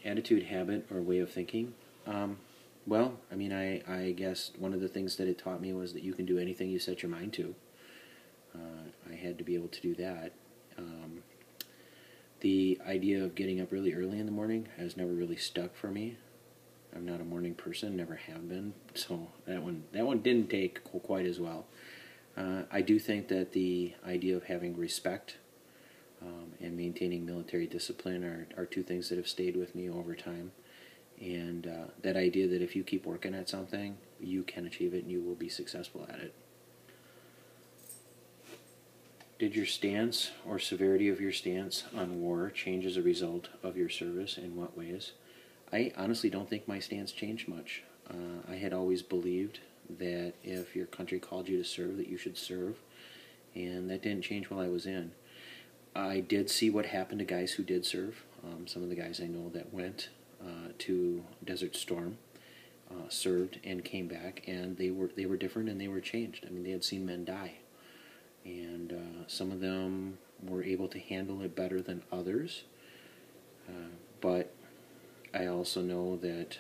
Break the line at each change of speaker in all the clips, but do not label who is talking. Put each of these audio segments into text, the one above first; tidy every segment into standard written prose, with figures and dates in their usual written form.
attitude, habit, or way of thinking. Well, I mean, I guess one of the things that it taught me was that you can do anything you set your mind to. I had to be able to do that. The idea of getting up really early in the morning has never really stuck for me. I'm not a morning person, never have been, so that one didn't take quite as well. I do think that the idea of having respect and maintaining military discipline are two things that have stayed with me over time. And that idea that if you keep working at something, you can achieve it and you will be successful at it. Did your stance or severity of your stance on war change as a result of your service? In what ways? I honestly don't think my stance changed much. I had always believed that if your country called you to serve, that you should serve, and that didn't change while I was in. I did see what happened to guys who did serve. Some of the guys I know that went to Desert Storm served and came back, and they were different and they were changed. I mean, they had seen men die, and some of them were able to handle it better than others. But I also know that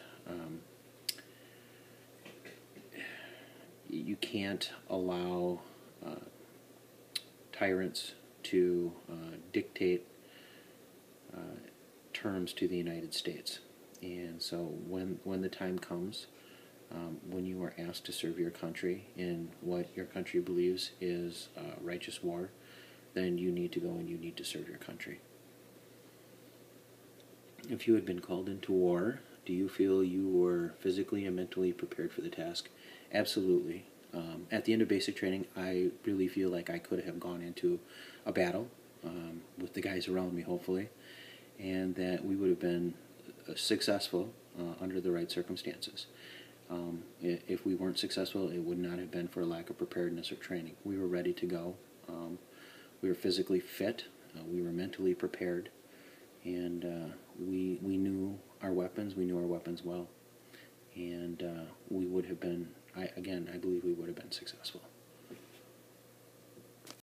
you can't allow tyrants to dictate terms to the United States. And so when the time comes, when you are asked to serve your country in what your country believes is righteous war, then you need to go and you need to serve your country. If you had been called into war, do you feel you were physically and mentally prepared for the task? Absolutely. At the end of basic training, I really feel like I could have gone into a battle with the guys around me, hopefully, and that we would have been successful under the right circumstances. If we weren't successful, it would not have been for a lack of preparedness or training. We were ready to go. We were physically fit. We were mentally prepared. And we knew our weapons. We knew our weapons well. And we would have been, I believe we would have been successful.